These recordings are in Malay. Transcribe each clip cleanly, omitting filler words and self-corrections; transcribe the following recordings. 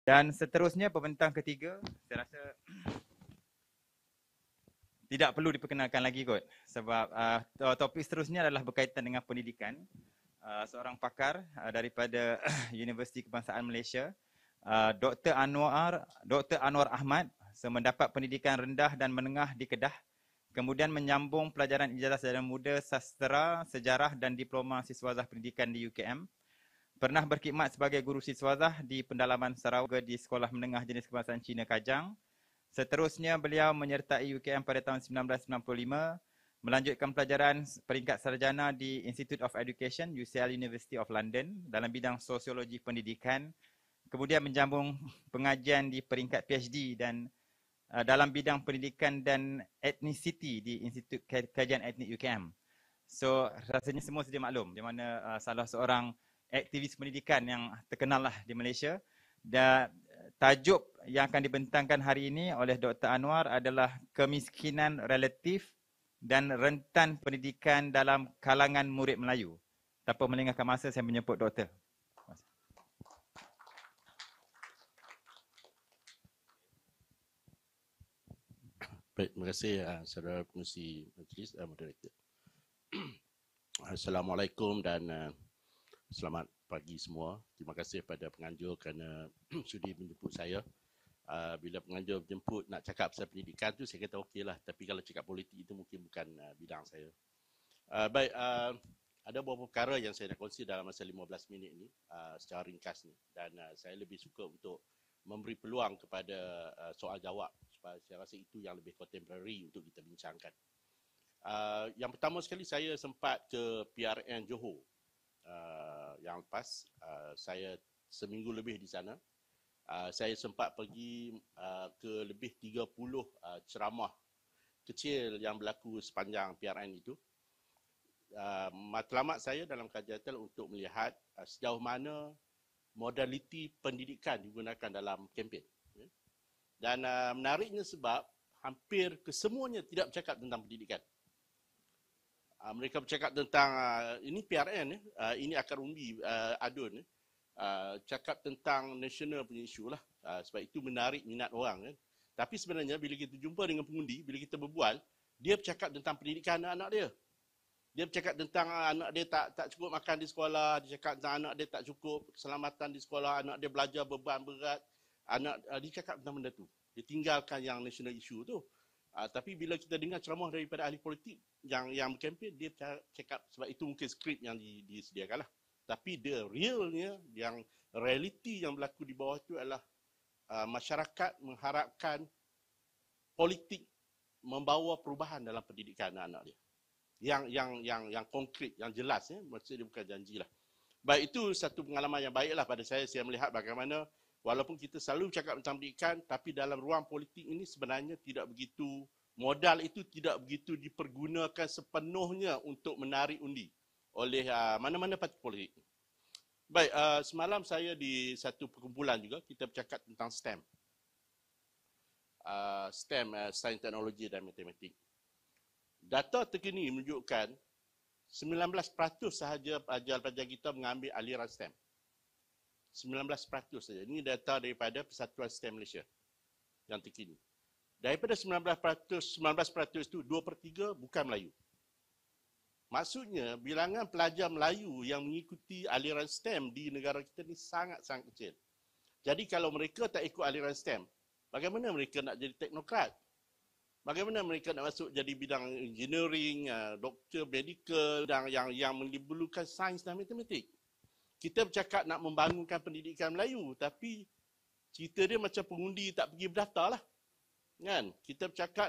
Dan seterusnya pembentang ketiga, saya rasa tidak perlu diperkenalkan lagi kot, sebab topik seterusnya adalah berkaitan dengan pendidikan. Seorang pakar daripada Universiti Kebangsaan Malaysia, Dr. Anwar Ahmad, mendapat pendidikan rendah dan menengah di Kedah, kemudian menyambung pelajaran ijazah sarjana muda sastra, sejarah dan diploma siswazah pendidikan di UKM. Pernah berkhidmat sebagai guru siswazah di pendalaman Sarawak di Sekolah Menengah Jenis Kebangsaan Cina Kajang. Seterusnya beliau menyertai UKM pada tahun 1995, melanjutkan pelajaran peringkat sarjana di Institute of Education, UCL University of London dalam bidang sosiologi pendidikan, kemudian menjambung pengajian di peringkat PhD dan dalam bidang pendidikan dan etnisiti di Institut Kajian Etnik UKM. So rasanya semua sedia maklum di mana salah seorang aktivis pendidikan yang terkenal lah di Malaysia. Dan tajuk yang akan dibentangkan hari ini oleh Dr. Anwar adalah kemiskinan relatif dan rentan pendidikan dalam kalangan murid Melayu. Tanpa melengahkan masa, saya menjemput doktor. Baik, terima kasih saudara pengerusi majlis dan moderator. Assalamualaikum dan selamat pagi semua. Terima kasih pada penganjur kerana sudi menjemput saya. Bila penganjur menjemput nak cakap pasal pendidikan tu, saya kata okeylah. Tapi kalau cakap politik itu mungkin bukan bidang saya. Baik, ada beberapa perkara yang saya nak kongsi dalam masa 15 minit ni secara ringkas ni. Dan saya lebih suka untuk memberi peluang kepada soal jawab. Sebab saya rasa itu yang lebih contemporary untuk kita bincangkan. Yang pertama sekali, saya sempat ke PRN Johor. Yang lepas, saya seminggu lebih di sana. Saya sempat pergi ke lebih 30 ceramah kecil yang berlaku sepanjang PRN itu. Matlamat saya dalam kajian untuk melihat sejauh mana modaliti pendidikan digunakan dalam kempen. Dan menariknya sebab hampir kesemuanya tidak bercakap tentang pendidikan. Mereka bercakap tentang, ini PRN, ini akar umbi adun, cakap tentang nasional punya isu lah. Sebab itu menarik minat orang. Kan. Tapi sebenarnya bila kita jumpa dengan pengundi, bila kita berbual, dia bercakap tentang pendidikan anak-anak dia. Dia bercakap tentang anak dia tak cukup makan di sekolah, dia cakap tentang anak dia tak cukup keselamatan di sekolah, anak dia belajar beban berat, dia cakap tentang benda tu. Dia tinggalkan yang national issue tu. Tapi bila kita dengar ceramah daripada ahli politik yang berkempen, dia cakap, sebab itu mungkin skrip yang disediakan lah. Tapi the realnya, yang realiti yang berlaku di bawah itu adalah masyarakat mengharapkan politik membawa perubahan dalam pendidikan anak-anak dia. Yang konkret, yang jelas, maksudnya dia bukan janji lah. Baik, itu satu pengalaman yang baiklah pada saya melihat bagaimana walaupun kita selalu cakap tentang pendidikan, tapi dalam ruang politik ini sebenarnya tidak begitu, modal itu tidak begitu dipergunakan sepenuhnya untuk menarik undi oleh mana-mana parti politik. Baik, semalam saya di satu perkumpulan juga, kita bercakap tentang STEM. Sains, teknologi dan matematik. Data terkini menunjukkan 19% sahaja pelajar-pelajar kita mengambil aliran STEM. 19% saja. Ini data daripada Persatuan STEM Malaysia yang terkini. Daripada 19% itu 2/3 bukan Melayu. Maksudnya bilangan pelajar Melayu yang mengikuti aliran STEM di negara kita ni sangat-sangat kecil. Jadi kalau mereka tak ikut aliran STEM, bagaimana mereka nak jadi teknokrat? Bagaimana mereka nak masuk jadi bidang engineering, doktor, medical, dan yang melibatkan sains dan matematik? Kita bercakap nak membangunkan pendidikan Melayu, tapi cerita dia macam pengundi tak pergi berdaftar lah. Kan? Kita bercakap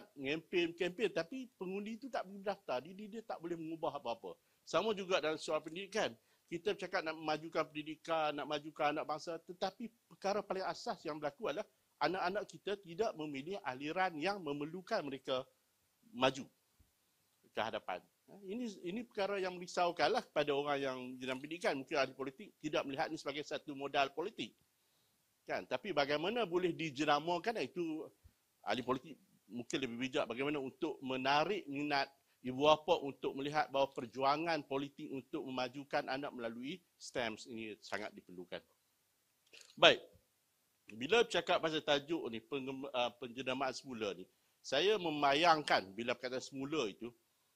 kempen, tapi pengundi itu tak pergi berdaftar. Dia tak boleh mengubah apa-apa. Sama juga dalam soal pendidikan. Kita bercakap nak memajukan pendidikan, nak majukan anak bangsa, tetapi perkara paling asas yang berlaku adalah anak-anak kita tidak memilih aliran yang memerlukan mereka maju ke hadapan. Ini perkara yang merisaukanlah kepada orang yang dalam pendidikan. Mungkin ahli politik tidak melihat ini sebagai satu modal politik. Kan? Tapi bagaimana boleh dijenamakan, itu ahli politik mungkin lebih bijak bagaimana untuk menarik minat ibu bapa untuk melihat bahawa perjuangan politik untuk memajukan anak melalui STEM ini sangat diperlukan. Baik. bila bercakap pasal tajuk ni, penjenamaan semula ni, saya membayangkan bila perkataan semula itu,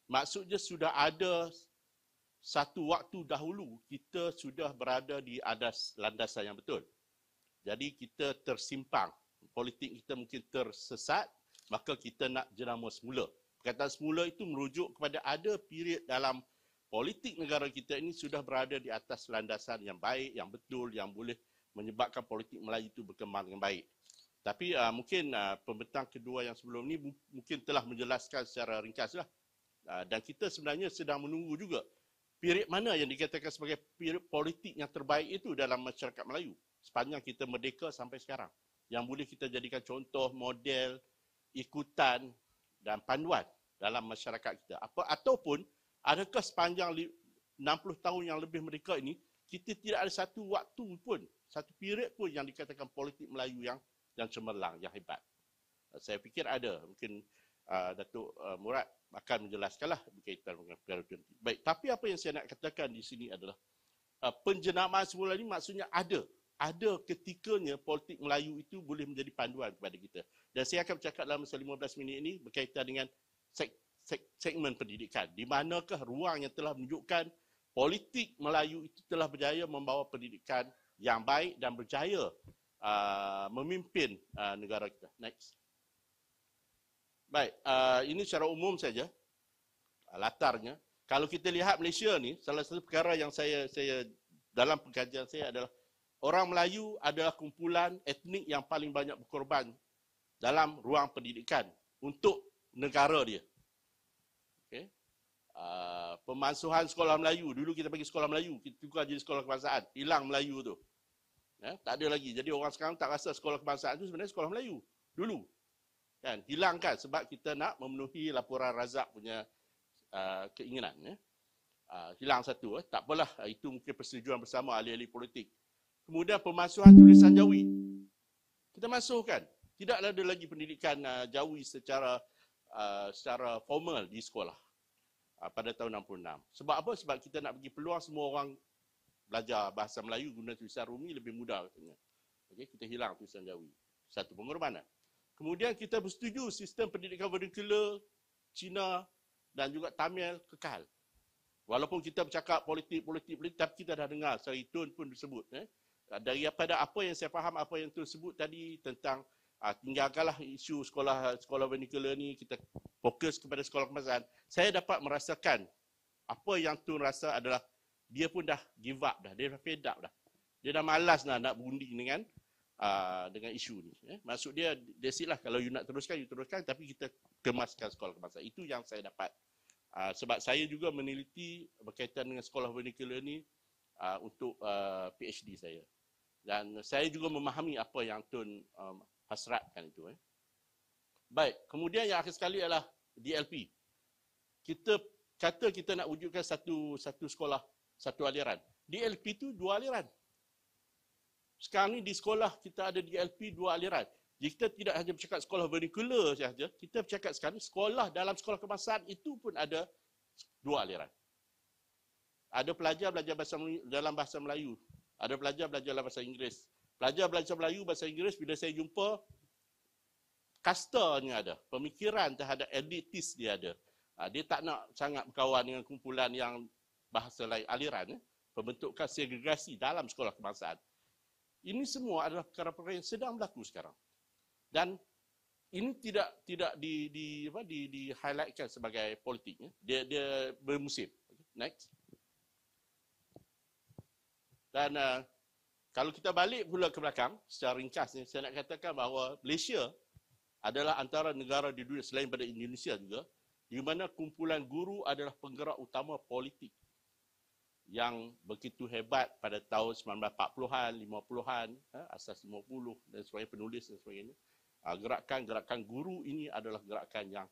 maksudnya sudah ada satu waktu dahulu kita sudah berada di atas landasan yang betul. Jadi kita tersimpang, politik kita mungkin tersesat, maka kita nak jenama semula. Perkataan semula itu merujuk kepada ada period dalam politik negara kita ini sudah berada di atas landasan yang baik, yang betul, yang boleh menyebabkan politik Melayu itu berkembang dengan baik. Tapi mungkin pembentang kedua yang sebelum ni mungkin telah menjelaskan secara ringkaslah. Dan kita sebenarnya sedang menunggu juga period mana yang dikatakan sebagai period politik yang terbaik itu dalam masyarakat Melayu sepanjang kita merdeka sampai sekarang, yang boleh kita jadikan contoh, model, ikutan dan panduan dalam masyarakat kita. Ataupun adakah sepanjang 60 tahun yang lebih merdeka ini kita tidak ada satu waktu pun, satu period pun yang dikatakan politik Melayu yang cemerlang, yang hebat. Saya fikir ada. Mungkin Datuk Murad akan menjelaskanlah berkaitan dengan perkara itu. Baik, tapi apa yang saya nak katakan di sini adalah penjenamaan semula ini maksudnya ada ketikanya politik Melayu itu boleh menjadi panduan kepada kita. Dan saya akan bercakap dalam masa 15 minit ini berkaitan dengan segmen pendidikan. Di manakah ruang yang telah menunjukkan politik Melayu itu telah berjaya membawa pendidikan yang baik dan berjaya memimpin negara kita. Next. Baik, ini secara umum saja latarnya. Kalau kita lihat Malaysia ni, salah satu perkara yang saya dalam pengkajian saya adalah orang Melayu adalah kumpulan etnik yang paling banyak berkorban dalam ruang pendidikan untuk negara dia. Okay. Pemansuhan sekolah Melayu, dulu kita bagi sekolah Melayu, kita tukar jadi sekolah kebangsaan, hilang Melayu tu. Tak ada lagi. Jadi orang sekarang tak rasa sekolah kebangsaan itu sebenarnya sekolah Melayu dulu. Kan, hilangkan sebab kita nak memenuhi laporan Razak punya keinginan. Hilang satu. Tak apalah, itu mungkin persetujuan bersama ahli-ahli politik. Kemudian pemansuhan tulisan Jawi. Kita masukkan. Tidak ada lagi pendidikan Jawi secara formal di sekolah pada tahun 66. Sebab apa? Sebab kita nak bagi peluang semua orang belajar bahasa Melayu guna tulisan Rumi lebih mudah katanya. Okay, kita hilang tulisan Jawi. Satu pengorbanan. Kemudian kita bersetuju sistem pendidikan vernacular Cina dan juga Tamil kekal. Walaupun kita bercakap politik, tapi kita dah dengar secara Tun pun disebut. Daripada apa yang saya faham, apa yang Tun sebut tadi tentang tinggalkanlah isu sekolah vernacular ni, kita fokus kepada sekolah kebangsaan. Saya dapat merasakan apa yang Tun rasa adalah dia pun dah give up dah, dia dah fed up dah. Dia dah malas nak berunding dengan isu ni. Maksud dia, that's it lah. Kalau you nak teruskan, you teruskan, tapi kita kemaskan sekolah kebangsaan. Itu yang saya dapat. Sebab saya juga meneliti berkaitan dengan sekolah vernacular ni untuk PhD saya. Dan saya juga memahami apa yang Tun hasratkan itu. Baik, kemudian yang akhir sekali adalah DLP. Kita kata kita nak wujudkan satu sekolah, satu aliran. DLP itu dua aliran. Sekarang ni di sekolah kita ada DLP dua aliran. Jika kita tidak hanya bercakap sekolah vernacular sahaja, kita bercakap sekarang sekolah dalam sekolah kebangsaan itu pun ada dua aliran. Ada pelajar belajar dalam bahasa Melayu. Ada pelajar belajar dalam bahasa Inggeris. Pelajar belajar Melayu, bahasa Inggeris, bila saya jumpa, kastanya ada. Pemikiran terhadap elitis dia ada. Dia tak nak sangat berkawan dengan kumpulan yang bahasa lain aliran. Pembentukan segregasi dalam sekolah kebangsaan. Ini semua adalah perkara-perkara yang sedang berlaku sekarang. Dan ini tidak di-highlightkan sebagai politik. Dia bermusim. Next. Dan kalau kita balik pula ke belakang, secara ringkas, saya nak katakan bahawa Malaysia adalah antara negara di dunia selain pada Indonesia juga, di mana kumpulan guru adalah penggerak utama politik yang begitu hebat pada tahun 1940-an, 50-an, asas 50 dan sebagainya, penulis dan sebagainya. Gerakan guru ini adalah gerakan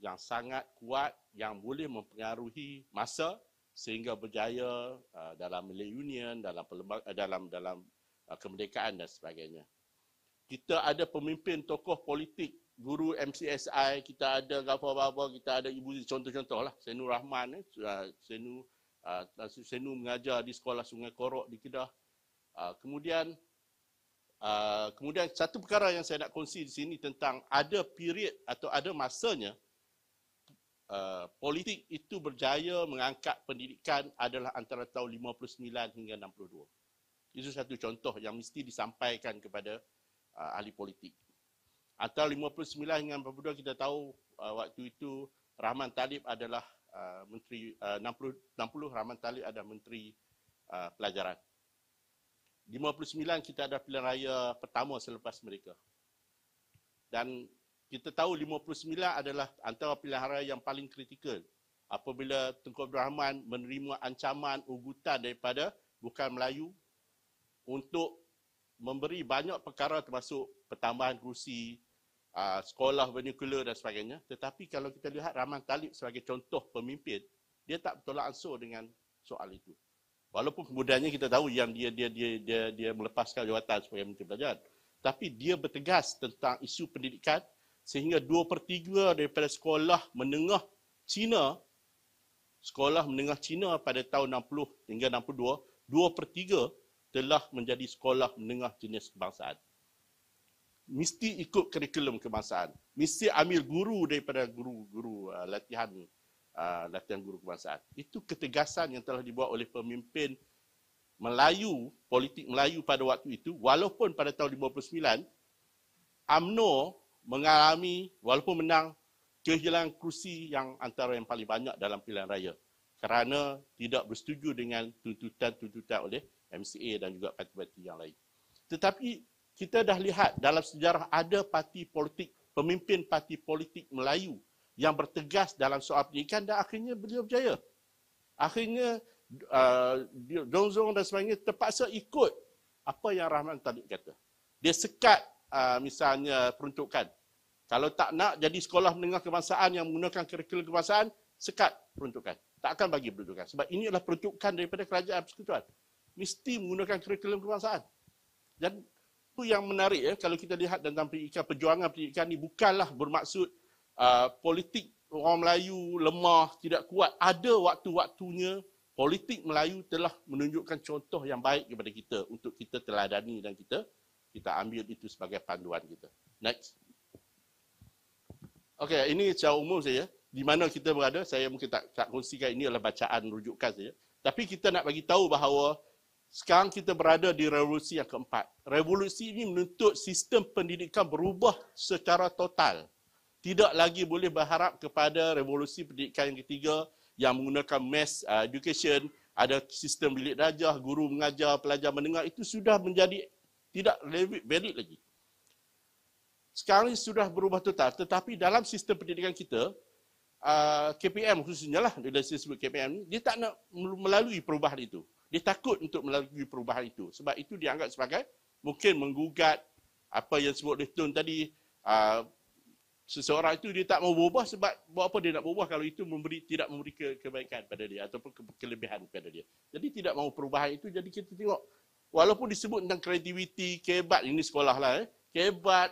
yang sangat kuat, yang boleh mempengaruhi masa sehingga berjaya dalam Malay Union, dalam kemerdekaan dan sebagainya. Kita ada pemimpin tokoh politik, guru MCSI, kita ada apa-apa, kita ada ibu contoh-contoh lah, Senur Rahman, Senu mengajar di sekolah Sungai Korok di Kedah. Kemudian Kemudian satu perkara yang saya nak kongsi di sini tentang ada period atau ada masanya politik itu berjaya mengangkat pendidikan adalah antara tahun 59 hingga 62. Itu satu contoh yang mesti disampaikan kepada ahli politik. Antara 59 hingga 62 kita tahu waktu itu Rahman Talib adalah menteri 60 Rahman Talib adalah menteri pelajaran. 59 kita ada pilihan raya pertama selepas mereka. Dan kita tahu 59 adalah antara pilihan raya yang paling kritikal apabila Tunku Abdul Rahman menerima ancaman ugutan daripada Bukan Melayu untuk memberi banyak perkara termasuk pertambahan kursi, sekolah vernacular dan sebagainya. Tetapi kalau kita lihat Rahman Talib sebagai contoh pemimpin, dia tak bertolak ansur dengan soal itu. Walaupun kemudiannya kita tahu yang dia melepaskan jawatan sebagai Menteri Pelajaran, tapi dia bertegas tentang isu pendidikan sehingga 2/3 daripada sekolah menengah Cina pada tahun 60 hingga 62, 2/3 telah menjadi sekolah menengah jenis kebangsaan. Mesti ikut kurikulum kebangsaan. Mesti ambil guru daripada guru latihan guru kebangsaan. Itu ketegasan yang telah dibuat oleh pemimpin Melayu, politik Melayu pada waktu itu, walaupun pada tahun 59, UMNO mengalami, walaupun menang, kehilangan kursi yang antara yang paling banyak dalam pilihan raya kerana tidak bersetuju dengan tuntutan-tuntutan oleh MCA dan juga parti-parti yang lain. Tetapi kita dah lihat dalam sejarah ada parti politik, pemimpin parti politik Melayu yang bertegas dalam soal pendidikan dan akhirnya beliau berjaya. Akhirnya Dong Zong dan sebagainya terpaksa ikut apa yang Rahman Talib kata. Dia sekat misalnya peruntukan. Kalau tak nak jadi sekolah menengah kebangsaan yang menggunakan kurikulum kebangsaan, sekat peruntukan. Tak akan bagi peruntukan. Sebab ini adalah peruntukan daripada kerajaan persekutuan. Mesti menggunakan kurikulum kebangsaan. Dan itu yang menarik ya, kalau kita lihat tentang pendidikan, perjuangan pendidikan ini bukanlah bermaksud politik orang Melayu lemah, tidak kuat. Ada waktu-waktunya politik Melayu telah menunjukkan contoh yang baik kepada kita untuk kita teladani dan kita ambil itu sebagai panduan kita. Next. Okey, ini secara umum saja. Di mana kita berada, saya mungkin tak kongsikan, ini adalah bacaan rujukan saja. Tapi kita nak bagi tahu bahawa sekarang kita berada di revolusi yang keempat. Revolusi ini menuntut sistem pendidikan berubah secara total. Tidak lagi boleh berharap kepada revolusi pendidikan yang ketiga yang menggunakan mass education, ada sistem bilik darjah, guru mengajar, pelajar mendengar, itu sudah menjadi tidak valid lagi. Sekarang ini sudah berubah total, tetapi dalam sistem pendidikan kita, KPM khususnya lah, bila saya sebut KPM ni, dia tak nak melalui perubahan itu. Dia takut untuk melalui perubahan itu. Sebab itu dianggap sebagai mungkin menggugat apa yang disebut oleh Tun tadi, seseorang itu dia tak mau berubah sebab buat apa dia nak berubah kalau itu tidak memberi kebaikan pada dia ataupun kelebihan pada dia. Jadi tidak mau perubahan itu, jadi kita tengok walaupun disebut tentang kreativiti, kebat, ini sekolah lah, kebat,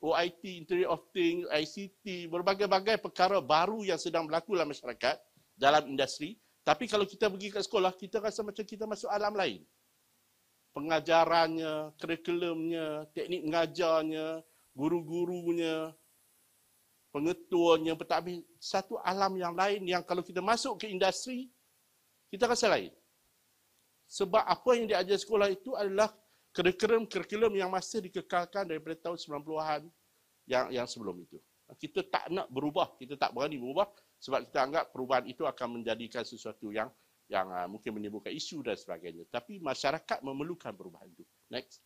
OIT, Internet of Things, ICT, berbagai-bagai perkara baru yang sedang berlaku dalam masyarakat, dalam industri. Tapi kalau kita pergi ke sekolah, kita rasa macam kita masuk alam lain. Pengajarannya, kurikulumnya, teknik mengajarnya, guru-gurunya, pengetuanya, pentadbir, satu alam yang lain yang kalau kita masuk ke industri, kita rasa lain. Sebab apa yang diajar sekolah itu adalah kurikulum yang masih dikekalkan daripada tahun 90-an yang sebelum itu. Kita tak nak berubah, kita tak berani berubah sebab kita anggap perubahan itu akan menjadikan sesuatu yang mungkin menimbulkan isu dan sebagainya. Tapi masyarakat memerlukan perubahan itu. Next.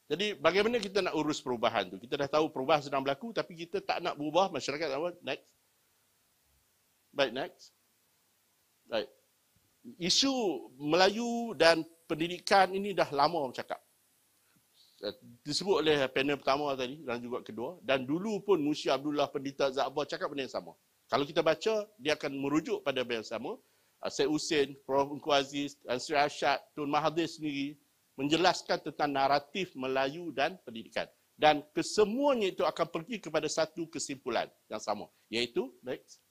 Jadi bagaimana kita nak urus perubahan itu? Kita dah tahu perubahan sedang berlaku tapi kita tak nak berubah, masyarakat tak nak. Next. Baik, next. Baik. Isu Melayu dan pendidikan ini dah lama bercakap. Disebut oleh panel pertama tadi dan juga kedua. Dan dulu pun Munsyi Abdullah, Pendeta Zakbar cakap benda yang sama. Kalau kita baca, dia akan merujuk pada benda yang sama. Syed Hussein, Prof. Engku Aziz, dan Sri Arsyad, Tun Mahathir sendiri menjelaskan tentang naratif Melayu dan pendidikan. Dan kesemuanya itu akan pergi kepada satu kesimpulan yang sama. Iaitu, next.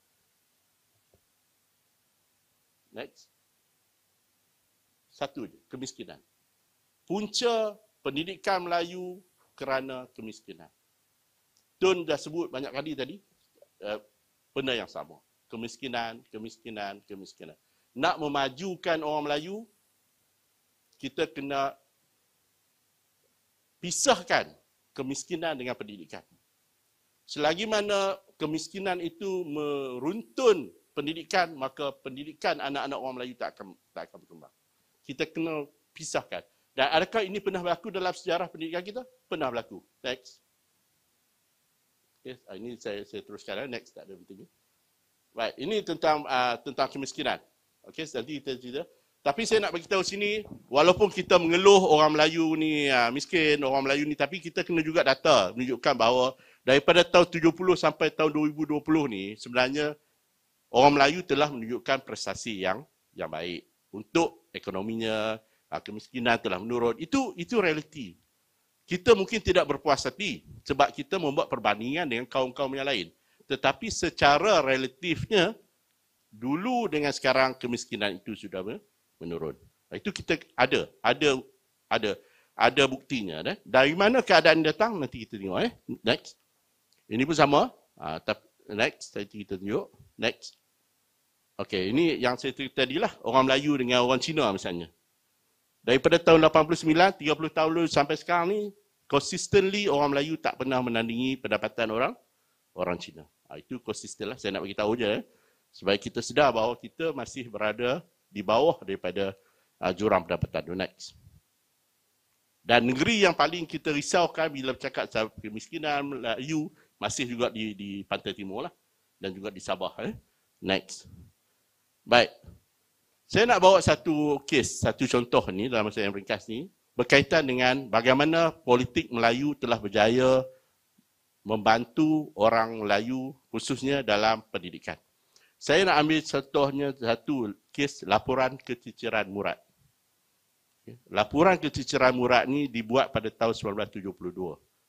Next. Satu je, kemiskinan. Punca pendidikan Melayu kerana kemiskinan. Tun dah sebut banyak kali tadi, benda yang sama. Kemiskinan. Nak memajukan orang Melayu, kita kena pisahkan kemiskinan dengan pendidikan. Selagi mana kemiskinan itu meruntun pendidikan, maka pendidikan anak-anak orang Melayu tak akan berkembang. Kita kena pisahkan. Dan adakah ini pernah berlaku dalam sejarah pendidikan kita? Pernah berlaku. Next. Okay, ini saya teruskan. Next, tak ada pentingnya. Baik, ini tentang kemiskinan. Okey, nanti kita cerita. Tapi saya nak bagi tahu sini, walaupun kita mengeluh orang Melayu ni miskin, orang Melayu ni, tapi kita kena juga data menunjukkan bahawa daripada tahun 70 sampai tahun 2020 ni, sebenarnya orang Melayu telah menunjukkan prestasi yang baik untuk ekonominya, kemiskinan telah menurun. Itu realiti. Kita mungkin tidak berpuas hati sebab kita membuat perbandingan dengan kaum-kaum yang lain. Tetapi secara relatifnya, dulu dengan sekarang kemiskinan itu sudah menurun. Itu kita ada buktinya. Dari mana keadaan datang, nanti kita tengok. Next. Ini pun sama. Next, nanti kita tunjuk. Next. Okey, ini yang saya cerita tadi lah. Orang Melayu dengan orang Cina misalnya. Daripada tahun 89, 30 tahun lalu sampai sekarang ni, consistently orang Melayu tak pernah menandingi pendapatan orang Cina. Itu konsisten lah. Saya nak bagi tahu je. Supaya kita sedar bahawa kita masih berada di bawah daripada jurang pendapatan. Next. Dan negeri yang paling kita risaukan bila bercakap tentang kemiskinan Melayu masih juga di Pantai Timur lah. Dan juga di Sabah. Next. Baik. Saya nak bawa satu kes, satu contoh ni dalam masa yang ringkas ni berkaitan dengan bagaimana politik Melayu telah berjaya membantu orang Melayu khususnya dalam pendidikan. Saya nak ambil contohnya satu kes laporan keciciran Murad. Laporan keciciran Murad ni dibuat pada tahun 1972.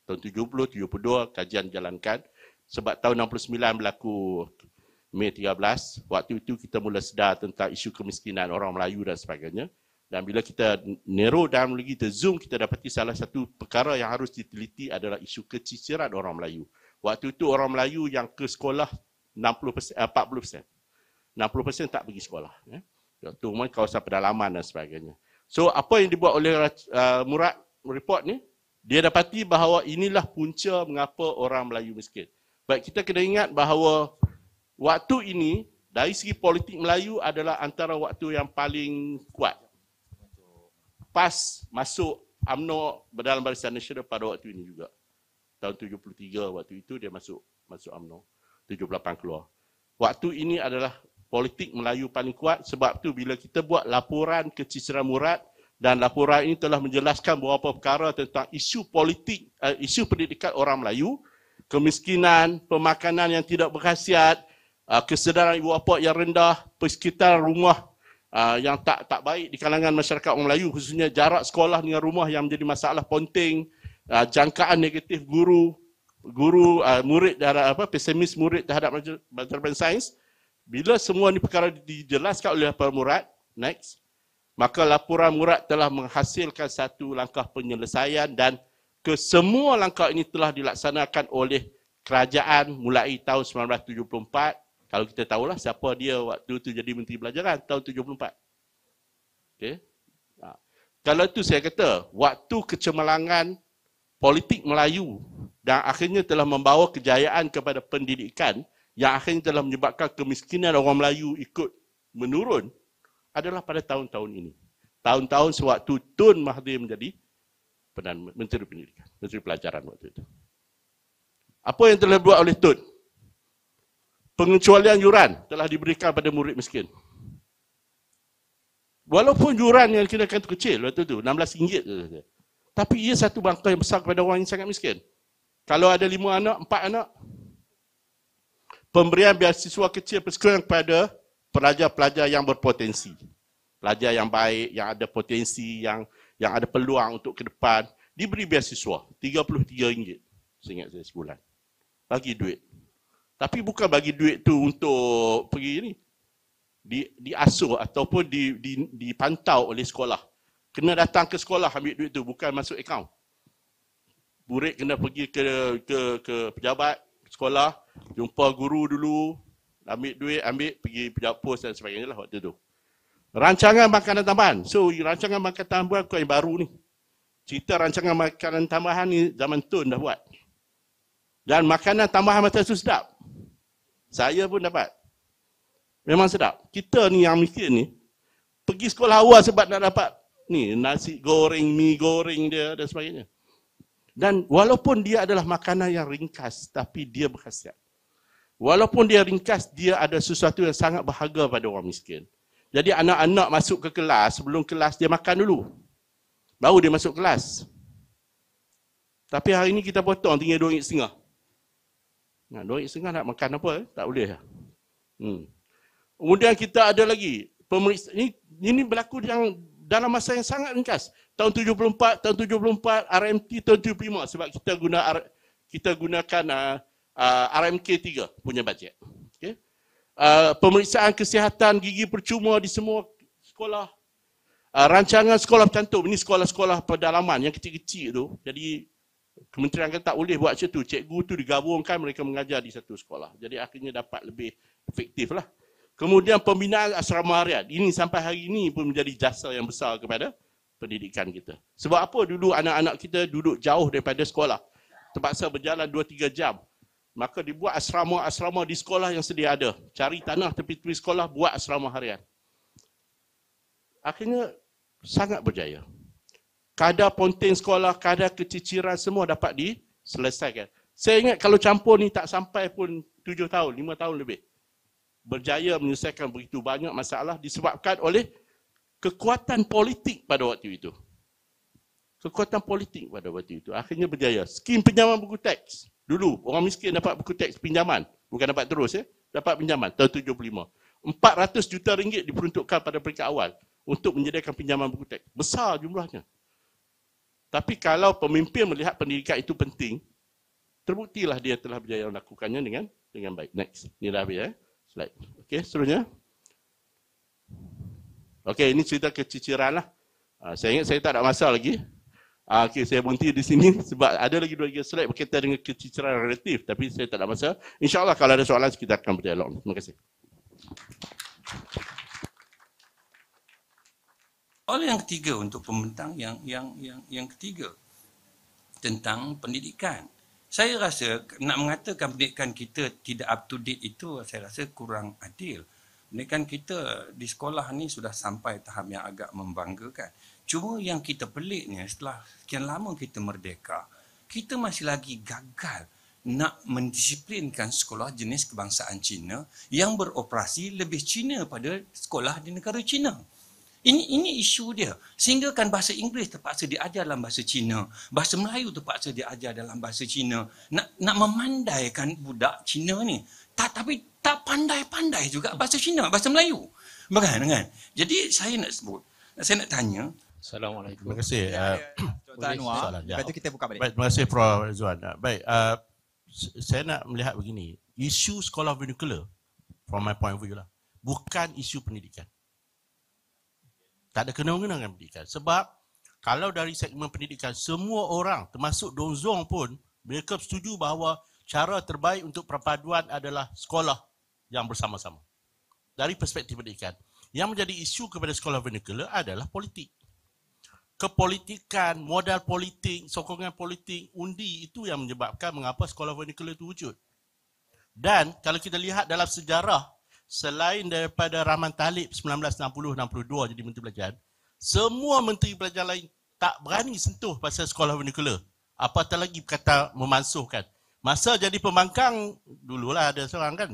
Tahun 70, 72 kajian jalankan sebab tahun 69 berlaku Mei 13, waktu itu kita mula sedar tentang isu kemiskinan orang Melayu dan sebagainya. Dan bila kita narrow down lagi, kita zoom, kita dapati salah satu perkara yang harus diteliti adalah isu keciciran orang Melayu. Waktu itu orang Melayu yang ke sekolah 40%. 60% tak pergi sekolah. Itu kawasan pedalaman dan sebagainya. So apa yang dibuat oleh Murad report ni, dia dapati bahawa inilah punca mengapa orang Melayu miskin. Baik, kita kena ingat bahawa waktu ini, dari segi politik Melayu adalah antara waktu yang paling kuat. Pas masuk UMNO dalam Barisan Nasional pada waktu ini juga. Tahun 73 waktu itu dia masuk UMNO. 78 keluar. Waktu ini adalah politik Melayu paling kuat sebab tu bila kita buat laporan keciciran Murad dan laporan ini telah menjelaskan beberapa perkara tentang isu politik, isu pendidikan orang Melayu, kemiskinan, pemakanan yang tidak berkhasiat, kesedaran ibu bapa yang rendah, persekitaran rumah yang tak baik di kalangan masyarakat orang Melayu, khususnya jarak sekolah dengan rumah yang menjadi masalah penting, jangkaan negatif murid terhadap pesimis murid terhadap pelajaran sains. Bila semua ni perkara dijelaskan oleh Pak Murad, next, maka laporan Murad telah menghasilkan satu langkah penyelesaian dan kesemua langkah ini telah dilaksanakan oleh kerajaan mulai tahun 1974. Kalau kita tahulah siapa dia waktu itu jadi Menteri Pelajaran tahun 74. Okay. Kalau itu saya kata, waktu kecemerlangan politik Melayu dan akhirnya telah membawa kejayaan kepada pendidikan yang akhirnya telah menyebabkan kemiskinan orang Melayu ikut menurun adalah pada tahun-tahun ini. Tahun-tahun sewaktu Tun Mahathir menjadi Menteri Pendidikan, Menteri Pelajaran waktu itu. Apa yang telah dibuat oleh Tun? Pengecualian yuran telah diberikan pada murid miskin. Walaupun yuran yang dikenakan itu kecil waktu itu, RM16 je. Tapi ia satu bangkai yang besar kepada orang yang sangat miskin. Kalau ada 5 anak, 4 anak, pemberian beasiswa kecil persekolahan kepada pelajar-pelajar yang berpotensi. Pelajar yang baik, yang ada potensi, yang ada peluang untuk ke depan, diberi beasiswa RM33, seingat saya sebulan. Bagi duit. Tapi bukan bagi duit tu untuk pergi ni. Diasuh ataupun dipantau oleh sekolah. kena datang ke sekolah ambil duit tu, bukan masuk akaun. Murid kena pergi ke pejabat sekolah, jumpa guru dulu, ambil duit, pergi pejabat pos dan sebagainya lah waktu tu. Rancangan makanan tambahan. So, rancangan makanan tambahan bukan yang baru ni. Cerita rancangan makanan tambahan ni zaman Tun dah buat. Dan makanan tambahan masa tu sedap. Saya pun dapat. Memang sedap. Kita ni yang miskin ni, pergi sekolah awal sebab nak dapat ni nasi goreng, mi goreng dia dan sebagainya. Dan walaupun dia adalah makanan yang ringkas, tapi dia berkhasiat. Walaupun dia ringkas, dia ada sesuatu yang sangat berharga pada orang miskin. Jadi anak-anak masuk ke kelas, sebelum kelas dia makan dulu. Baru dia masuk kelas. Tapi hari ini kita potong tinggal RM2.50. Nah, RM2.50 nak makan apa? Tak boleh. Kemudian kita ada lagi pemeriksaan. Ini berlaku yang dalam masa yang sangat ringkas. Tahun 74, RMT tahun 75 sebab kita gunakan RMK 3 punya bajet. Okay. Pemeriksaan kesihatan gigi percuma di semua sekolah. Rancangan sekolah bercantum, ini sekolah-sekolah pedalaman yang kecil-kecil tu. Jadi kementerian kan tak boleh buat macam tu. Cikgu tu digabungkan, mereka mengajar di satu sekolah. Jadi akhirnya dapat lebih efektif lah. Kemudian pembinaan asrama harian. Ini sampai hari ini pun menjadi jasa yang besar kepada pendidikan kita. Sebab apa dulu anak-anak kita duduk jauh daripada sekolah. Terpaksa berjalan 2-3 jam. Maka dibuat asrama-asrama di sekolah yang sedia ada. Cari tanah tepi-tepi sekolah, buat asrama harian. Akhirnya sangat berjaya. Kadar ponten sekolah, kadar keciciran semua dapat diselesaikan. Saya ingat kalau campur ni tak sampai pun 7 tahun, 5 tahun lebih. Berjaya menyelesaikan begitu banyak masalah disebabkan oleh kekuatan politik pada waktu itu. Kekuatan politik pada waktu itu. Akhirnya berjaya. Skim pinjaman buku teks. Dulu orang miskin dapat buku teks pinjaman. Bukan dapat terus ya. Dapat pinjaman tahun 75. 400 juta ringgit diperuntukkan pada peringkat awal untuk menyediakan pinjaman buku teks. Besar jumlahnya. Tapi kalau pemimpin melihat pendidikan itu penting, terbuktilah dia telah berjaya melakukannya dengan baik. Next. Ini dah habis ya. Slide. Okey, seterusnya. Okey, ini cerita keciciran lah. Saya ingat saya tak ada masa lagi. Okey, saya berhenti di sini sebab ada lagi 2 slide berkaitan dengan keciciran relatif. Tapi saya tak ada masa. InsyaAllah kalau ada soalan kita akan berdialog. Terima kasih. Soalan yang ketiga untuk pembentang yang ketiga tentang pendidikan. Saya rasa nak mengatakan pendidikan kita tidak up to date itu saya rasa kurang adil. Pendidikan kita di sekolah ni sudah sampai tahap yang agak membanggakan. Cuma yang kita peliknya setelah sekian lama kita merdeka, kita masih lagi gagal nak mendisiplinkan sekolah jenis kebangsaan Cina yang beroperasi lebih Cina pada sekolah di negara Cina. Ini isu dia. Sehingga kan bahasa Inggeris terpaksa diajar dalam bahasa Cina. Bahasa Melayu terpaksa diajar dalam bahasa Cina. Nak memandaikan budak Cina ni. Tapi tak pandai-pandai juga bahasa Cina, bahasa Melayu. Bukan? Jadi saya nak sebut, saya nak tanya. Assalamualaikum. Terima kasih. Dr. Anwar, lepas tu kita buka balik. Baik, terima kasih Prof. Rizwan. Baik, saya nak melihat begini. Isu sekolah vernacular, from my point of view lah, bukan isu pendidikan. Tak ada kena-mengena dengan pendidikan. Sebab kalau dari segmen pendidikan, semua orang, termasuk Dong Zong pun, mereka setuju bahawa cara terbaik untuk perpaduan adalah sekolah yang bersama-sama. Dari perspektif pendidikan. Yang menjadi isu kepada sekolah vernacular adalah politik. Kepolitikan, modal politik, sokongan politik, undi itu yang menyebabkan mengapa sekolah vernacular itu wujud. Dan kalau kita lihat dalam sejarah, selain daripada Rahman Talib 1960-62 jadi Menteri Pelajaran, semua Menteri Pelajaran lain tak berani sentuh pasal sekolah vernacular. Apatah lagi kata memansuhkan. Masa jadi pembangkang, dululah ada seorang kan,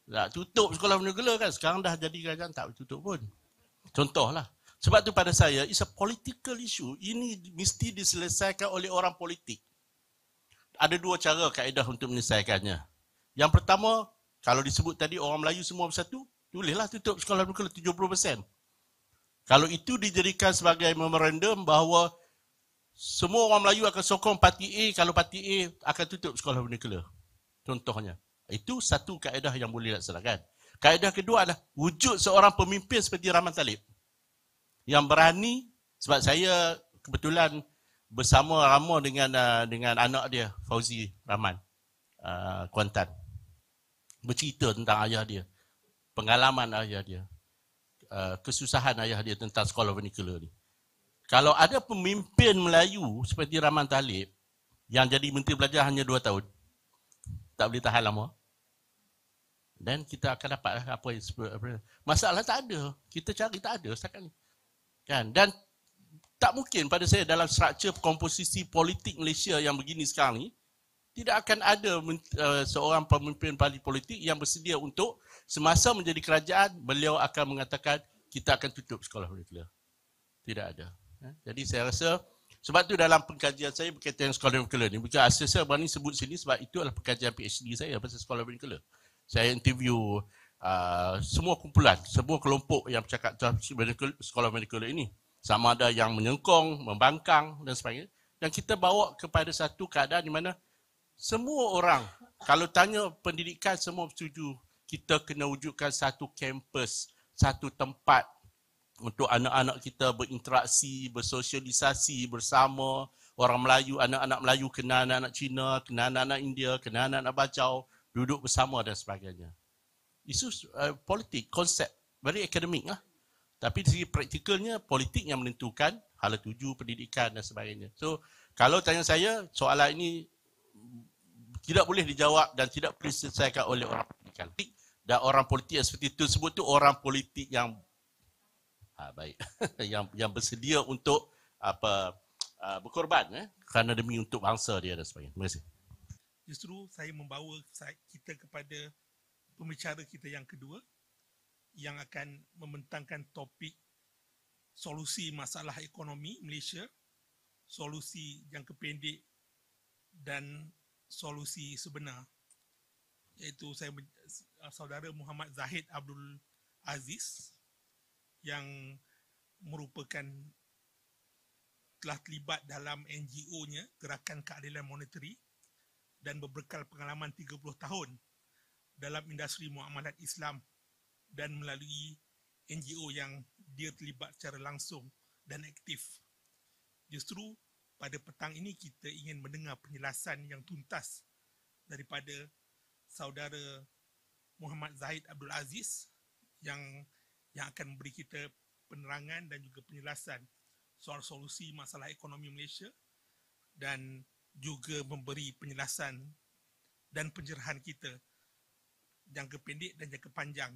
tak tutup sekolah vernacular kan, sekarang dah jadi kerajaan tak tutup pun. Contohlah. Sebab tu pada saya, it's a political issue. Ini mesti diselesaikan oleh orang politik. Ada 2 cara kaedah untuk menyelesaikannya. Yang pertama, kalau disebut tadi orang Melayu semua bersatu, bolehlah tutup sekolah vernacular 70%. Kalau itu dijadikan sebagai memorandum bahawa semua orang Melayu akan sokong parti A, kalau parti A akan tutup sekolah vernacular. Contohnya. Itu satu kaedah yang boleh dilaksanakan. Kaedah kedua adalah wujud seorang pemimpin seperti Rahman Talib yang berani Sebab saya kebetulan bersama Rama dengan anak dia, Fauzi Rahman, Kuantan. Bercerita tentang ayah dia, pengalaman ayah dia, kesusahan ayah dia tentang sekolah vernacular ni. Kalau ada pemimpin Melayu seperti Rahman Talib yang jadi Menteri Belajar hanya 2 tahun, tak boleh tahan lama, dan kita akan dapat apa yang masalah tak ada. Kita cari tak ada setakat ni. Kan? Dan tak mungkin pada saya dalam struktur komposisi politik Malaysia yang begini sekarang ni, tidak akan ada seorang pemimpin parti politik yang bersedia untuk semasa menjadi kerajaan, beliau akan mengatakan kita akan tutup sekolah vernacular. Tidak ada. Jadi saya rasa, sebab tu dalam pengkajian saya berkaitan dengan sekolah vernacular ni, bukan asal saya berani sebut sini sebab itu adalah pengkajian PhD saya pasal sekolah vernacular. Saya interview semua kumpulan, semua kelompok yang bercakap tentang sekolah vernacular ini. Sama ada yang menyengkong, membangkang dan sebagainya. Dan kita bawa kepada satu keadaan di mana semua orang, kalau tanya pendidikan, semua setuju kita kena wujudkan satu kampus, satu tempat untuk anak-anak kita berinteraksi, bersosialisasi bersama. Orang Melayu, anak-anak Melayu kenal anak-anak Cina, kenal anak-anak India, kenal anak-anak Bajau, duduk bersama dan sebagainya. Isu politik, konsep, very akademik lah. Tapi dari segi praktikalnya, politik yang menentukan hala tuju, pendidikan dan sebagainya. So, kalau tanya saya, soalan ini tidak boleh dijawab dan tidak boleh diselesaikan oleh orang pendidikan. Dan orang politik yang seperti itu sebut tu orang politik yang baik, yang bersedia untuk berkorban kerana demi untuk bangsa dia dan sebagainya. Terima kasih. Justru saya membawa kita kepada pembicara kita yang kedua yang akan membentangkan topik solusi masalah ekonomi Malaysia, solusi jangka pendek dan solusi sebenar, iaitu saudara Muhammad Zahid Abdul Aziz yang merupakan telah terlibat dalam NGO-nya Gerakan Keadilan Moneteri dan berbekal pengalaman 30 tahun dalam industri muamalat Islam dan melalui NGO yang dia terlibat secara langsung dan aktif. Justru pada petang ini kita ingin mendengar penjelasan yang tuntas daripada saudara Muhammad Zahid Abdul Aziz yang akan memberi kita penerangan dan juga penjelasan soal solusi masalah ekonomi Malaysia dan juga memberi penjelasan dan pencerahan kita jangka pendek dan jangka panjang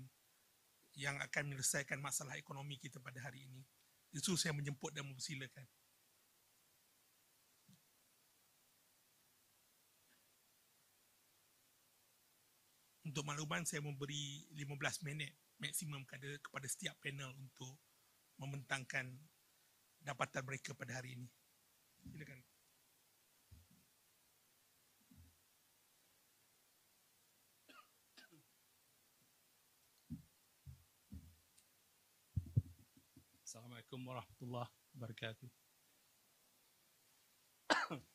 yang akan menyelesaikan masalah ekonomi kita pada hari ini. Justru saya menjemput dan mempersilakan. Untuk makluman, saya memberi 15 minit maksimum kepada setiap panel untuk membentangkan dapatan mereka pada hari ini. Silakan. Assalamualaikum warahmatullahi wabarakatuh.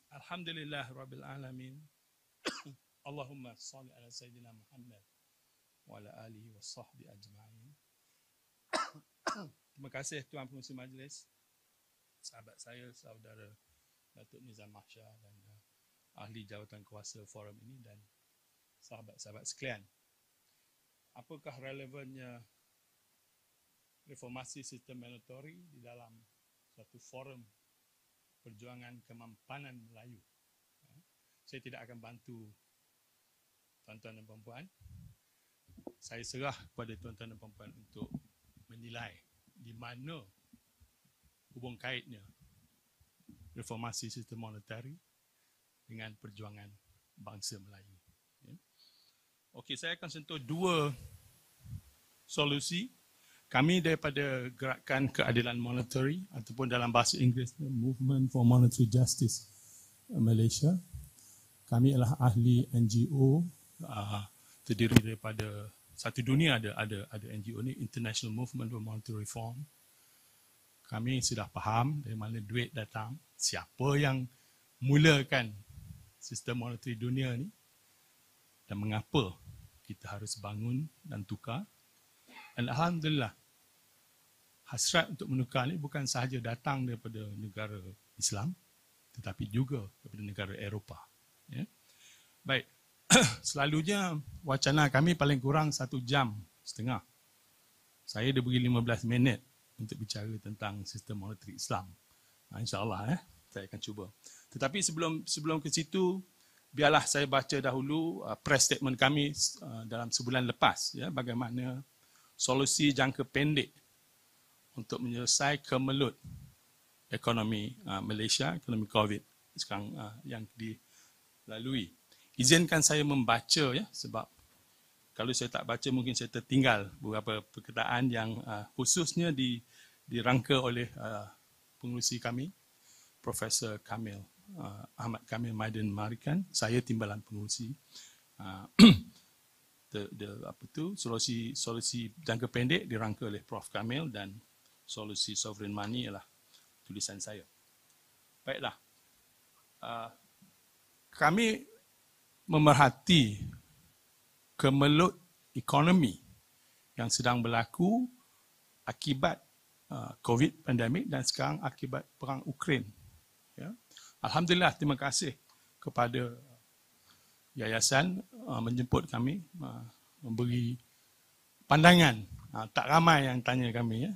Alhamdulillah rabbil alamin. Allahumma salli ala sayyidina Muhammad wa ala alihi wa sahbihi ajma'in. Terima kasih Tuan Pengerusi Majlis, sahabat saya, saudara Datuk Nizam Mahsyar dan ahli jawatan kuasa forum ini dan sahabat-sahabat sekalian. Apakah relevannya reformasi sistem monetary di dalam suatu forum perjuangan kemampanan Melayu? Saya tidak akan bantu tuan-tuan dan puan-puan. Saya serah kepada tuan-tuan dan puan-puan untuk menilai di mana hubung kaitnya reformasi sistem monetary dengan perjuangan bangsa Melayu. Okey, saya akan sentuh dua solusi. Kami daripada Gerakan Keadilan Monetary ataupun dalam bahasa Inggeris Movement for Monetary Justice Malaysia. Kami adalah ahli NGO terdiri daripada satu dunia ada NGO ni, International Movement for Monetary Reform. Kami sudah faham dari mana duit datang, siapa yang mulakan sistem monetary dunia ni dan mengapa kita harus bangun dan tukar. Dan alhamdulillah hasrat untuk menukar ni bukan sahaja datang daripada negara Islam, tetapi juga daripada negara Eropah. Ya. Baik, selalunya wacana kami paling kurang 1 jam setengah. Saya dah beri 15 minit untuk bicara tentang sistem moneteri Islam. InsyaAllah saya akan cuba. Tetapi sebelum ke situ, biarlah saya baca dahulu press statement kami dalam sebulan lepas, ya, bagaimana solusi jangka pendek untuk menyelesaikan kemelut ekonomi Malaysia, ekonomi COVID sekarang yang dilalui. Izinkan saya membaca, ya, sebab kalau saya tak baca mungkin saya tertinggal beberapa perkataan yang khususnya dirangka oleh pengurusi kami, Profesor Kamil Ahmad Kamil Maiden Marikan. Saya timbalan pengurusi. Solusi jangka pendek dirangka oleh Prof Kamil dan solusi sovereign money ialah tulisan saya. Baiklah. Kami memerhati kemelut ekonomi yang sedang berlaku akibat COVID pandemik dan sekarang akibat perang Ukraine. Ya. Alhamdulillah, terima kasih kepada yayasan menjemput kami, memberi pandangan. Tak ramai yang tanya kami. Ya.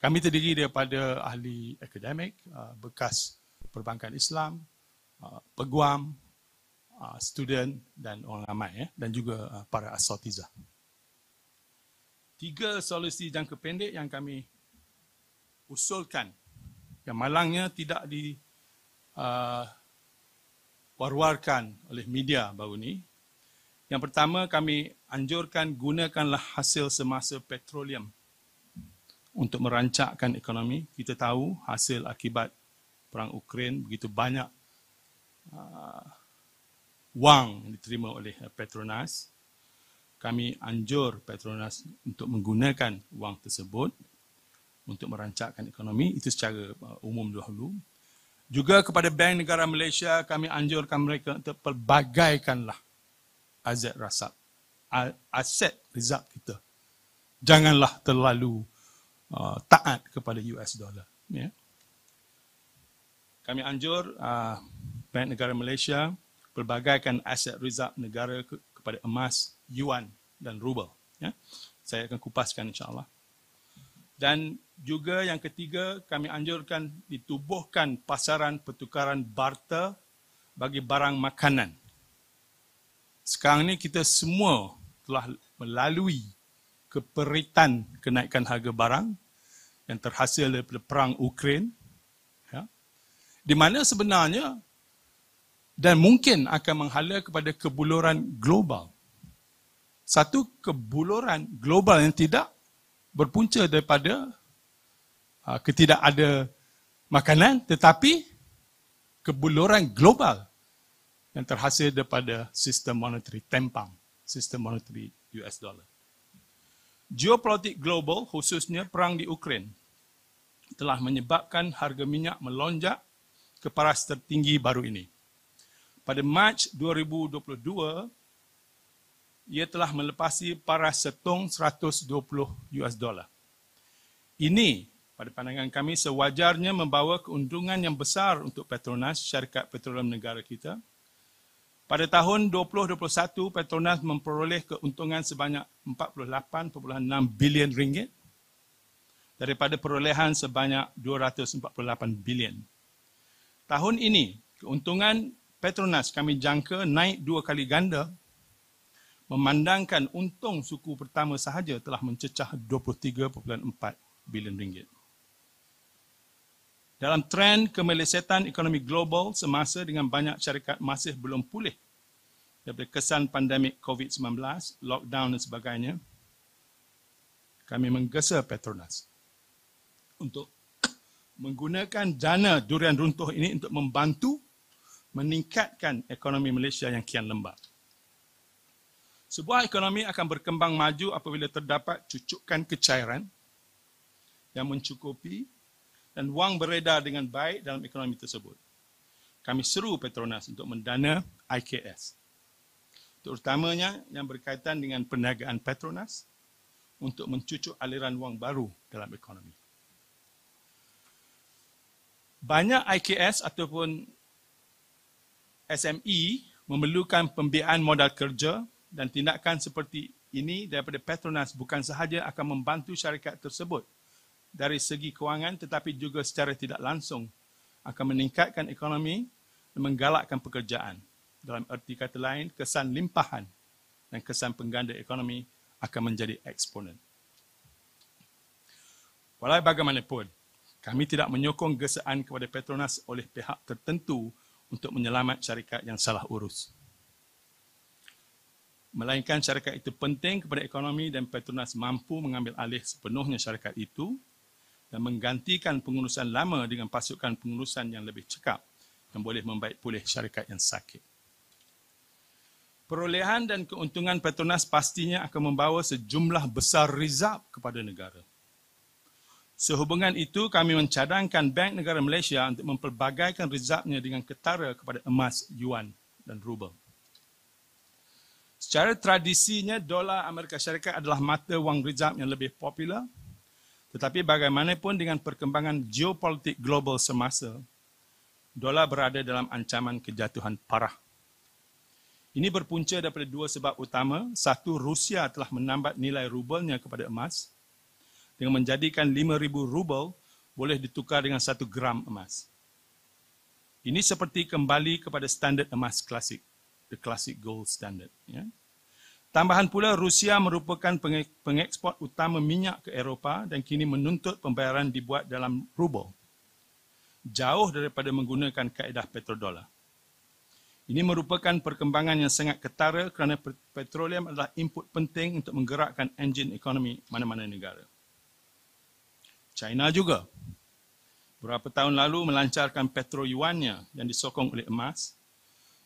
Kami terdiri daripada ahli akademik, bekas perbankan Islam, peguam, student dan orang ramai, ya, dan juga para asatizah. 3 solusi jangka pendek yang kami usulkan, yang malangnya tidak war-warkan oleh media baru ni. Yang pertama, kami anjurkan gunakanlah hasil semasa petroleum untuk merancakkan ekonomi. Kita tahu hasil akibat perang Ukraine begitu banyak wang yang diterima oleh Petronas. Kami anjur Petronas untuk menggunakan wang tersebut untuk merancakkan ekonomi. Itu secara umum dahulu. Juga kepada Bank Negara Malaysia, kami anjurkan mereka untuk pelbagaikanlah aset resap kita. Janganlah terlalu taat kepada US dollar. Ya. Kami anjur Bank Negara Malaysia pelbagaikan aset resap negara kepada emas, yuan dan rubel. Ya. Saya akan kupaskan insyaAllah. Dan juga yang ketiga, kami anjurkan ditubuhkan pasaran pertukaran barter bagi barang makanan. Sekarang ni kita semua telah melalui keperitan kenaikan harga barang yang terhasil daripada perang Ukraine, ya, di mana sebenarnya dan mungkin akan menghala kepada kebuluran global. Satu kebuluran global yang tidak berpunca daripada ketidakada makanan, tetapi kebuluran global yang terhasil daripada sistem moneteri tempang, sistem moneteri US dollar. Geopolitik global, khususnya perang di Ukraine, telah menyebabkan harga minyak melonjak ke paras tertinggi baru ini. Pada Mac 2022, ia telah melepasi paras setung 120 US dollar. Ini, pada pandangan kami, sewajarnya membawa keuntungan yang besar untuk Petronas, syarikat petroleum negara kita. Pada tahun 2021, Petronas memperoleh keuntungan sebanyak 48.6 bilion ringgit daripada perolehan sebanyak 248 bilion. Tahun ini, keuntungan Petronas kami jangka naik 2 kali ganda, memandangkan untung suku pertama sahaja telah mencecah 23.4 bilion ringgit. Dalam trend kemelesetan ekonomi global semasa dengan banyak syarikat masih belum pulih daripada kesan pandemik COVID-19, lockdown dan sebagainya, kami menggesa Petronas untuk menggunakan dana durian runtuh ini untuk membantu meningkatkan ekonomi Malaysia yang kian lembat. Sebuah ekonomi akan berkembang maju apabila terdapat cucukan kecairan yang mencukupi dan wang beredar dengan baik dalam ekonomi tersebut. Kami seru Petronas untuk mendana IKS, terutamanya yang berkaitan dengan perniagaan Petronas untuk mencucuk aliran wang baru dalam ekonomi. Banyak IKS ataupun SME memerlukan pembiayaan modal kerja dan tindakan seperti ini daripada Petronas bukan sahaja akan membantu syarikat tersebut dari segi kewangan tetapi juga secara tidak langsung akan meningkatkan ekonomi dan menggalakkan pekerjaan. Dalam erti kata lain, kesan limpahan dan kesan pengganda ekonomi akan menjadi eksponen. Walau bagaimanapun, kami tidak menyokong gesaan kepada Petronas oleh pihak tertentu untuk menyelamat syarikat yang salah urus. Melainkan syarikat itu penting kepada ekonomi dan Petronas mampu mengambil alih sepenuhnya syarikat itu dan menggantikan pengurusan lama dengan pasukan pengurusan yang lebih cekap yang boleh membaik pulih syarikat yang sakit. Perolehan dan keuntungan Petronas pastinya akan membawa sejumlah besar rizab kepada negara. Sehubungan itu, kami mencadangkan Bank Negara Malaysia untuk mempelbagaikan rizabnya dengan ketara kepada emas, yuan dan rubel. Secara tradisinya, dolar Amerika Syarikat adalah mata wang rizab yang lebih popular, tetapi bagaimanapun dengan perkembangan geopolitik global semasa, dolar berada dalam ancaman kejatuhan parah. Ini berpunca daripada dua sebab utama. Satu, Rusia telah menambat nilai rubelnya kepada emas, dengan menjadikan 5,000 rubel boleh ditukar dengan 1 gram emas. Ini seperti kembali kepada standard emas klasik, the classic gold standard. Ya. Tambahan pula, Rusia merupakan pengeksport utama minyak ke Eropah dan kini menuntut pembayaran dibuat dalam rubel, jauh daripada menggunakan kaedah petrodolar. Ini merupakan perkembangan yang sangat ketara kerana petroleum adalah input penting untuk menggerakkan enjin ekonomi mana-mana negara. China juga beberapa tahun lalu melancarkan petro-yuannya yang disokong oleh emas.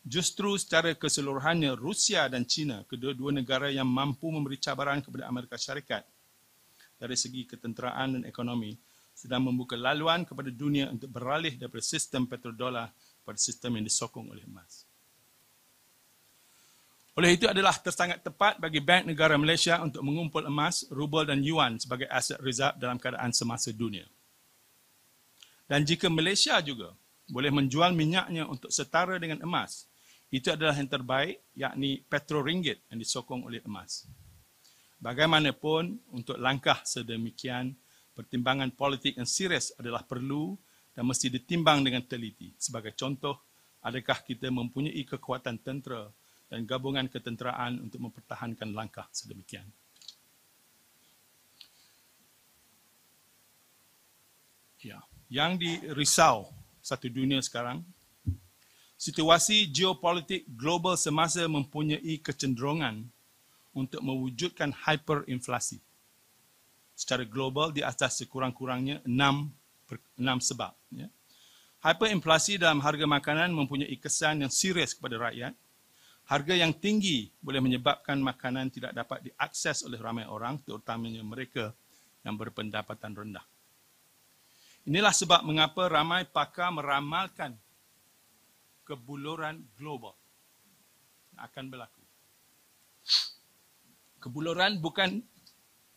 Justru secara keseluruhannya Rusia dan China, kedua-dua negara yang mampu memberi cabaran kepada Amerika Syarikat dari segi ketenteraan dan ekonomi, sedang membuka laluan kepada dunia untuk beralih daripada sistem petrodolar pada sistem yang disokong oleh emas. Oleh itu adalah tersangat tepat bagi Bank Negara Malaysia untuk mengumpul emas, rubel dan yuan sebagai aset rizab dalam keadaan semasa dunia. Dan jika Malaysia juga boleh menjual minyaknya untuk setara dengan emas, itu adalah yang terbaik, yakni petro ringgit yang disokong oleh emas. Bagaimanapun, untuk langkah sedemikian, pertimbangan politik yang serius adalah perlu dan mesti ditimbang dengan teliti. Sebagai contoh, adakah kita mempunyai kekuatan tentera dan gabungan ketenteraan untuk mempertahankan langkah sedemikian. Ya, yang dirisau satu dunia sekarang, situasi geopolitik global semasa mempunyai kecenderungan untuk mewujudkan hyperinflasi. Secara global di atas sekurang-kurangnya 6 sebab. Ya. Hyperinflasi dalam harga makanan mempunyai kesan yang serius kepada rakyat. Harga yang tinggi boleh menyebabkan makanan tidak dapat diakses oleh ramai orang, terutamanya mereka yang berpendapatan rendah. Inilah sebab mengapa ramai pakar meramalkan kebuluran global akan berlaku. Kebuluran bukan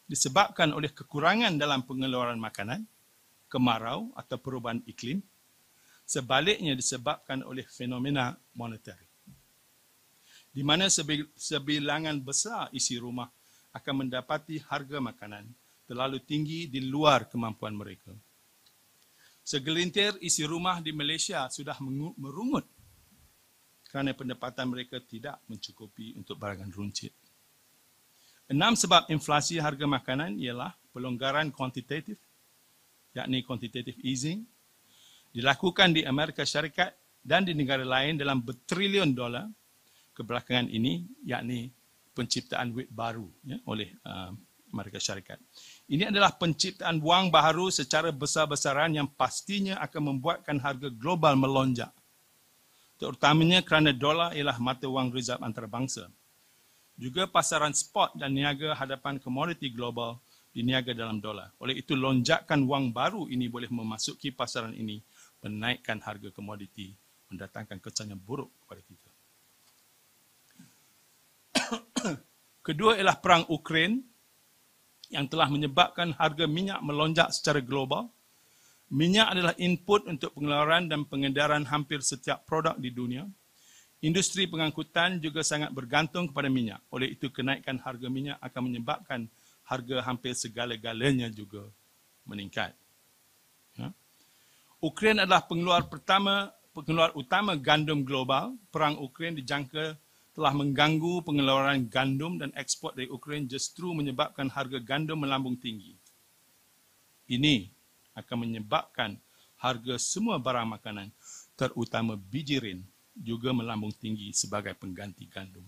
disebabkan oleh kekurangan dalam pengeluaran makanan, kemarau atau perubahan iklim. Sebaliknya disebabkan oleh fenomena monetari, di mana sebilangan besar isi rumah akan mendapati harga makanan terlalu tinggi di luar kemampuan mereka. Segelintir isi rumah di Malaysia sudah merungut kerana pendapatan mereka tidak mencukupi untuk barangan runcit. 6 sebab inflasi harga makanan ialah pelonggaran kuantitatif, yakni quantitative easing, dilakukan di Amerika Syarikat dan di negara lain dalam bertrilion dolar kebelakangan ini, yakni penciptaan duit baru ya, oleh Amerika Syarikat. Ini adalah penciptaan wang baru secara besar-besaran yang pastinya akan membuatkan harga global melonjak. Terutamanya kerana dolar ialah mata wang rizab antarabangsa. Juga pasaran spot dan niaga hadapan komoditi global diniaga dalam dolar. Oleh itu, lonjakan wang baru ini boleh memasuki pasaran ini, menaikkan harga komoditi, mendatangkan kesan yang buruk kepada kita. Kedua ialah perang Ukraine yang telah menyebabkan harga minyak melonjak secara global Minyak adalah input untuk pengeluaran dan pengedaran hampir setiap produk di dunia. Industri pengangkutan juga sangat bergantung kepada minyak. Oleh itu, kenaikan harga minyak akan menyebabkan harga hampir segala-galanya juga meningkat. Ya. Ukraine adalah pengeluar utama gandum global. Perang Ukraine dijangka telah mengganggu pengeluaran gandum dan ekspor dari Ukraine justru menyebabkan harga gandum melambung tinggi. Ini akan menyebabkan harga semua barang makanan, terutama bijirin, juga melambung tinggi sebagai pengganti gandum.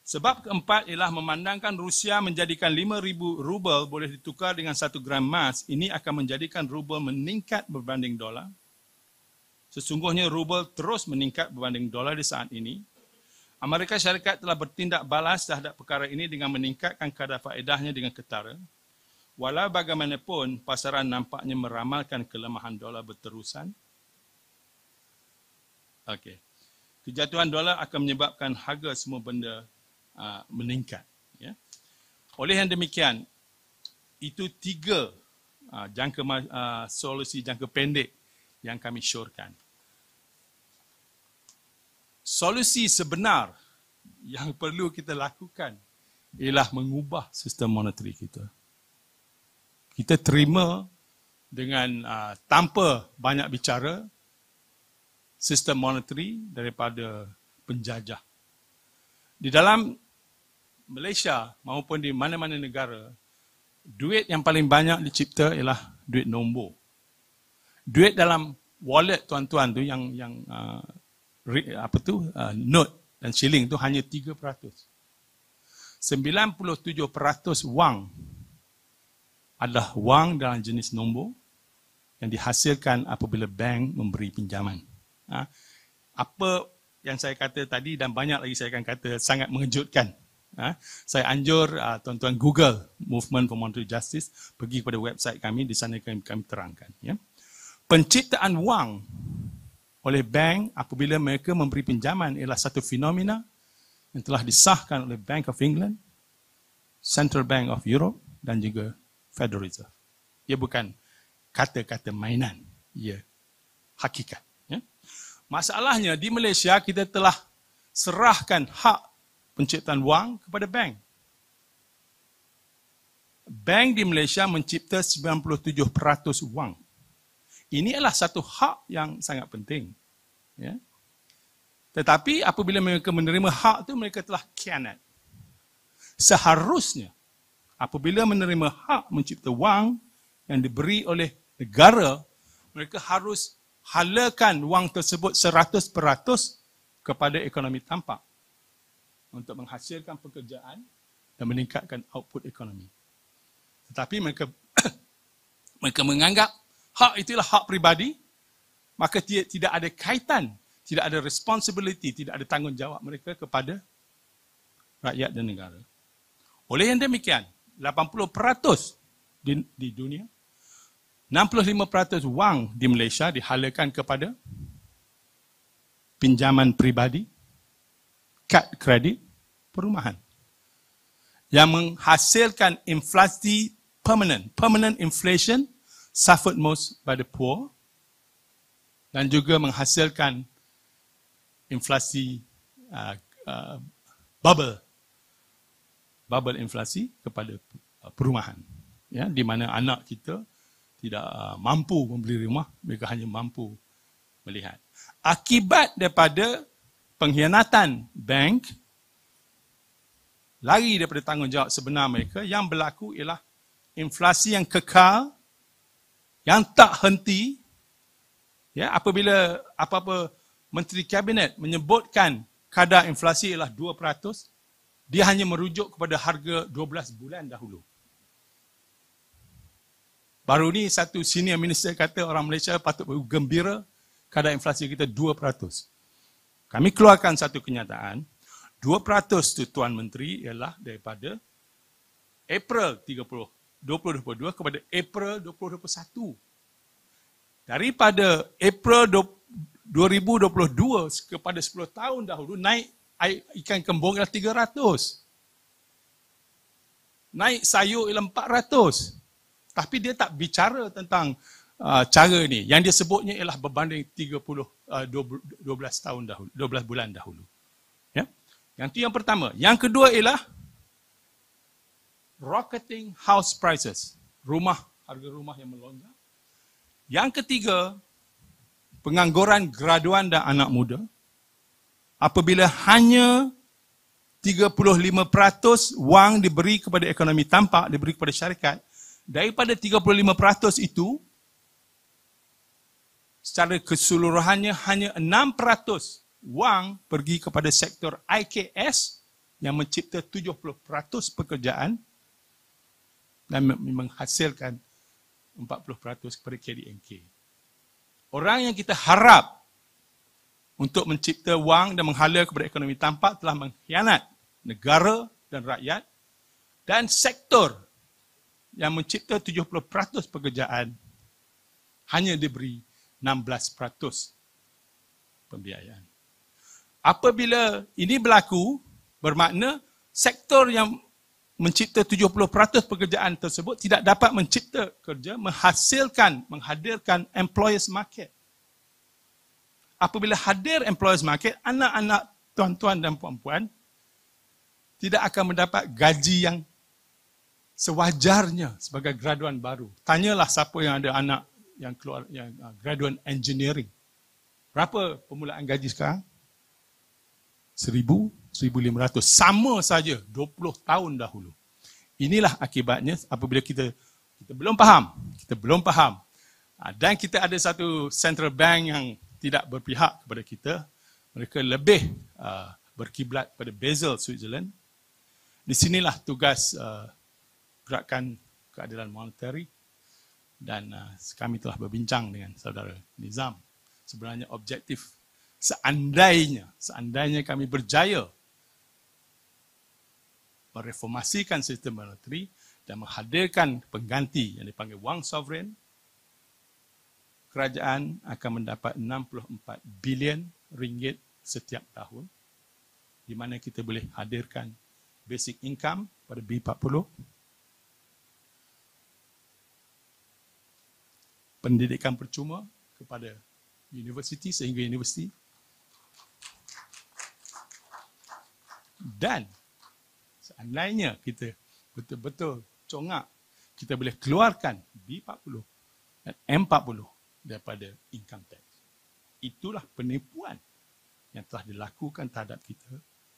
Sebab keempat ialah memandangkan Rusia menjadikan 5,000 rubel boleh ditukar dengan 1 gram emas. Ini akan menjadikan rubel meningkat berbanding dolar. Sesungguhnya rubel terus meningkat berbanding dolar di saat ini. Amerika Syarikat telah bertindak balas terhadap perkara ini dengan meningkatkan kadar faedahnya dengan ketara. Walau bagaimanapun, pasaran nampaknya meramalkan kelemahan dolar berterusan. Okey. Kejatuhan dolar akan menyebabkan harga semua benda meningkat. Ya. Oleh yang demikian, itu 3 solusi jangka pendek yang kami syorkan. Solusi sebenar yang perlu kita lakukan ialah mengubah sistem monetary kita. Kita terima dengan tanpa banyak bicara sistem monetary daripada penjajah. Di dalam Malaysia maupun di mana-mana negara, duit yang paling banyak dicipta ialah duit nombor. Duit dalam wallet tuan-tuan tu yang note dan shilling tu hanya 3%. 97% wang adalah wang dalam jenis nombor yang dihasilkan apabila bank memberi pinjaman. Apa yang saya kata tadi dan banyak lagi saya akan kata sangat mengejutkan. Saya anjur tuan-tuan Google Movement for Monetary Justice, pergi kepada website kami, di sana kami terangkan. Ya. Penciptaan wang oleh bank apabila mereka memberi pinjaman ialah satu fenomena yang telah disahkan oleh Bank of England, Central Bank of Europe dan juga Federal Reserve. Ia bukan kata-kata mainan, ia hakikat. Masalahnya di Malaysia kita telah serahkan hak penciptaan wang kepada bank. Bank di Malaysia mencipta 97% wang. Ini adalah satu hak yang sangat penting. Ya. Tetapi apabila mereka menerima hak itu, mereka telah khianat. Seharusnya apabila menerima hak mencipta wang yang diberi oleh negara, mereka harus halakan wang tersebut 100% kepada ekonomi tampak untuk menghasilkan pekerjaan dan meningkatkan output ekonomi. Tetapi mereka mereka menganggap hak itulah hak pribadi, maka tidak ada kaitan, tidak ada responsibility, tidak ada tanggungjawab mereka kepada rakyat dan negara. Oleh yang demikian, 80% di dunia, 65% wang di Malaysia dihalakan kepada pinjaman pribadi, kad kredit, perumahan. Yang menghasilkan inflasi permanent. Permanent inflation suffered most by the poor. Dan juga menghasilkan inflasi bubble inflasi kepada perumahan. Ya, di mana anak kita tidak mampu membeli rumah, mereka hanya mampu melihat. Akibat daripada pengkhianatan bank, lari daripada tanggungjawab sebenar mereka, yang berlaku ialah inflasi yang kekal, yang tak henti. Ya, apabila apa-apa Menteri Kabinet menyebutkan kadar inflasi ialah 2%, dia hanya merujuk kepada harga 12 bulan dahulu. Baru ni satu senior minister kata orang Malaysia patut bergembira kadar inflasi kita 2%. Kami keluarkan satu kenyataan, 2% tu Tuan Menteri ialah daripada April 2022 kepada April 2021. Daripada April 2022 kepada 10 tahun dahulu naik ikan kembung ialah 300. Naik sayur ialah 400. Tapi dia tak bicara tentang cara ni. Yang dia sebutnya ialah berbanding 12 tahun dahulu, 12 bulan dahulu. Ya. Yang itu yang pertama. Yang kedua ialah rocketing house prices. Harga rumah yang melonjak. Yang ketiga, pengangguran graduan dan anak muda. Apabila hanya 35% wang diberi kepada ekonomi tampak, diberi kepada syarikat, daripada 35% itu, secara keseluruhannya hanya 6% wang pergi kepada sektor IKS yang mencipta 70% pekerjaan dan menghasilkan 40% kepada KDNK. Orang yang kita harap untuk mencipta wang dan menghala kepada ekonomi tampak telah mengkhianat negara dan rakyat, dan sektor yang mencipta 70% pekerjaan hanya diberi 16% pembiayaan. Apabila ini berlaku, bermakna sektor yang mencipta 70% pekerjaan tersebut tidak dapat mencipta kerja, menghadirkan employers market. Apabila hadir employers market, anak-anak tuan-tuan dan puan-puan tidak akan mendapat gaji yang sewajarnya sebagai graduan baru. Tanyalah siapa yang ada anak yang keluar yang graduan engineering. Berapa permulaan gaji sekarang? 1,000, 1,500. Sama saja 20 tahun dahulu. Inilah akibatnya apabila kita belum faham. Dan kita ada satu central bank yang tidak berpihak kepada kita. Mereka lebih berkiblat pada Basel, Switzerland. Di sinilah tugas gerakan keadilan monetary. Dan kami telah berbincang dengan saudara Nizam. Sebenarnya objektif seandainya kami berjaya mereformasikan sistem monetary dan menghadirkan pengganti yang dipanggil wang sovereign, kerajaan akan mendapat 64 bilion ringgit setiap tahun, di mana kita boleh hadirkan basic income pada B40, pendidikan percuma kepada universiti sehingga universiti, dan seandainya kita betul-betul congak, kita boleh keluarkan B40 dan M40 daripada income tax. Itulah penipuan yang telah dilakukan terhadap kita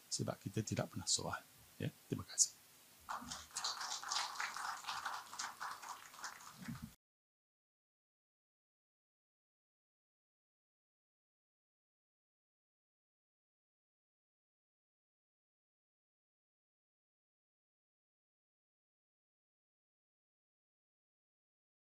sebab kita tidak pernah soal. Ya, terima kasih.